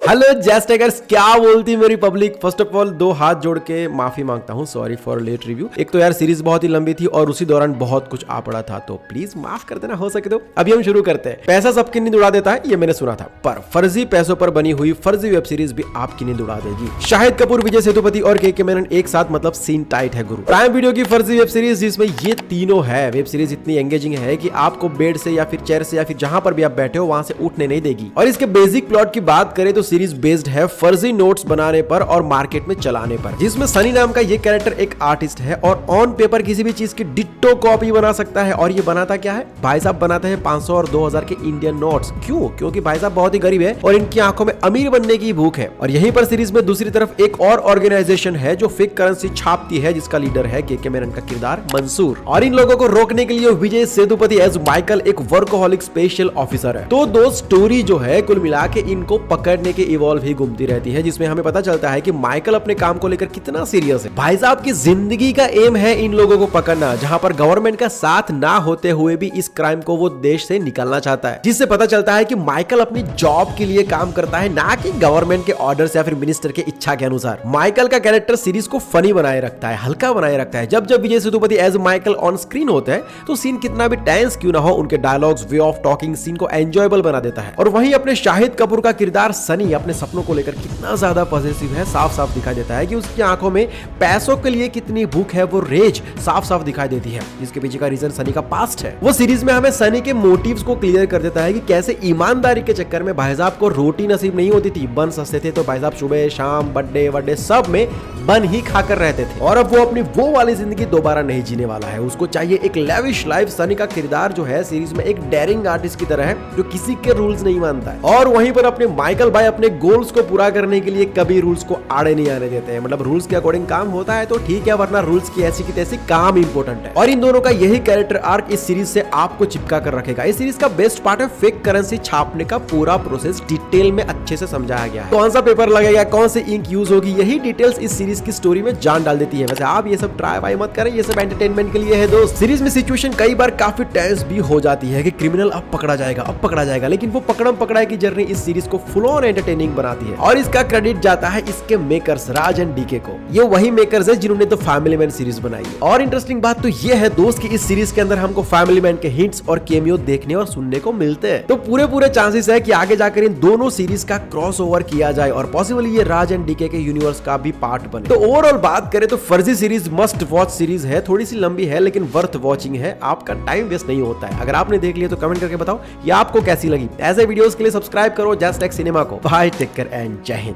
Hello जैस्टेकर्स, क्या बोलती मेरी पब्लिक। फर्स्ट ऑफ ऑल 2 हाथ जोड़ के माफी मांगता हूँ, सॉरी फॉर लेट रिव्यू। एक तो यार सीरीज बहुत ही लंबी थी और उसी दौरान बहुत कुछ आ पड़ा था, तो प्लीज माफ कर देना हो सके तो। अभी हम शुरू करते हैं। पैसा सबकी नींद उड़ा देता है, ये मैंने सुना था, पर फर्जी पैसों पर बनी हुई फर्जी वेब सीरीज भी आपकी नींद उड़ा देगी। शाहिद कपूर, विजय सेतुपति और के मेनन एक साथ, मतलब सीन टाइट है गुरु। प्राइम वीडियो की फर्जी वेब सीरीज जिसमें ये तीनों है। वेब सीरीज इतनी एंगेजिंग है कि आपको बेड से या फिर चेयर से या फिर जहां पर भी आप बैठे हो वहां से उठने नहीं देगी। और इसके बेसिक प्लॉट की बात करें तो सीरीज बेस्ड है फर्जी नोट्स बनाने पर और मार्केट में चलाने पर, जिसमें सनी नाम का ये कैरेक्टर एक आर्टिस्ट है और ऑन पेपर किसी भी चीज की डिट्टो कॉपी बना सकता है। और ये बनाता क्या है भाई साहब, बनाते हैं 500 और 2000 के इंडियन नोट्स। क्यों? क्योंकि भाई साहब बहुत ही गरीब है और इनकी आंखों में अमीर बनने की भूख है। और यहीं पर सीरीज में दूसरी तरफ एक और ऑर्गेनाइजेशन है जो फेक करेंसी छापती है, जिसका लीडर है के मेनन का किरदार मंसूर। और इन लोगों को रोकने के लिए विजय सेतुपति एज माइकल एक वर्कोहॉलिक स्पेशल ऑफिसर है। तो दो स्टोरी जो है कुल मिला के इनको पकड़ने के इवॉल्व ही घूमती रहती है, जिसमें हमें पता चलता है कि माइकल अपने काम को लेकर कितना सीरियस है। भाई साहब की जिंदगी का एम है इन लोगों को पकड़ना, जहां पर गवर्नमेंट का साथ ना होते हुए भी इस क्राइम को वो देश से निकालना चाहता है। जिससे पता चलता है कि माइकल अपनी जॉब के लिए काम करता है, ना कि गवर्नमेंट के ऑर्डर या फिर मिनिस्टर के इच्छा के अनुसार। माइकल का कैरेक्टर सीरीज को फनी बनाए रखता है, हल्का बनाए रखता है। जब जब Vijay Sethupathi as Michael on screen होते हैं तो सीन कितना भी टेंस क्यों ना हो, उनके dialogues, way of talking scene को एंजॉयबल बना देता है। और वहीं अपने शाहिद कपूर का किरदार सनी अपने सपनों को लेकर कितना ज्यादा पॉजिटिव है, साफ साफ दिखाई देता है कि उसकी आंखों में पैसों के लिए कितनी भूख है, वो रेज साफ साफ दिखाई देती है। इसके पीछे का रीजन सनी का पास्ट है। वो सीरीज में हमें सनी के मोटिव्स को क्लियर कर देता है कि कैसे ईमानदारी के चक्कर में भाई साहब को रोटी नसीब नहीं होती थी, बन सस्ते थे तो भाई साहब सुबह शाम बर्थडे सब में बन ही खाकर रहते थे। और अब वो अपनी वो वाली जिंदगी दोबारा नहीं जीने वाला है, उसको चाहिए एक लेविश लाइफ। सनी का किरदार जो है सीरीज में एक डेयरिंग आर्टिस्ट की तरह है जो किसी के रूल्स नहीं मानता है। और वहीं पर अपने माइकल भाई अपने गोल्स को पूरा करने के लिए कभी रूल्स को आड़े नहीं आने देते हैं। मतलब रूल्स के अकॉर्डिंग काम होता है तो ठीक है, वरना रूल्स की ऐसी की तैसी काम इंपॉर्टेंट है। और इन दोनों का यही कैरेक्टर आर्क इस सीरीज से आपको चिपका कर रखेगा। इस सीरीज का बेस्ट पार्ट है फेक करेंसी छापने का पूरा प्रोसेस डिटेल में अच्छे से समझाया गया है। कौन सा पेपर लगेगा, कौन सी इंक यूज होगी, यही डिटेल्स इस सीरीज की स्टोरी में जान डाल देती है। वैसे आप ये सब ट्राई वाई मत करें, ये सब एंटरटेनमेंट के लिए है दोस्त। सीरीज में सिचुएशन कई बार काफी टेंस भी हो जाती है कि क्रिमिनल अब पकड़ा जाएगा, लेकिन वो पकड़म पकड़ाई की जर्नी इस सीरीज को फुल ऑन एंटरटेनिंग बनाती है। और इसका क्रेडिट जाता है इसके मेकर्स राज एंड डीके को। ये वही मेकर्स है जिन्होंने द फैमिली मैन सीरीज बनाई है। और इंटरेस्टिंग बात तो ये है दोस्त कि इस सीरीज के अंदर हमको फैमिली मैन के हिंट्स और कैमियो देखने और सुनने को मिलते हैं। तो पूरे चांसेस है कि आगे जाकर इन दोनों सीरीज का क्रॉस ओवर किया जाए और पॉसिबली ये राज एंड डीके के यूनिवर्स का भी पार्ट बने। तो ओवरऑल बात करें तो फर्जी सीरीज मस्ट वॉच सीरीज है, थोड़ी सी लंबी है लेकिन वर्थ वॉचिंग है, आपका टाइम वेस्ट नहीं होता है। अगर आपने देख लिया तो कमेंट करके बताओ ये आपको कैसी लगी। ऐसे वीडियोस के लिए सब्सक्राइब करो जस्ट लाइक सिनेमा को। बाय, टेक केयर एंड जय हिंद।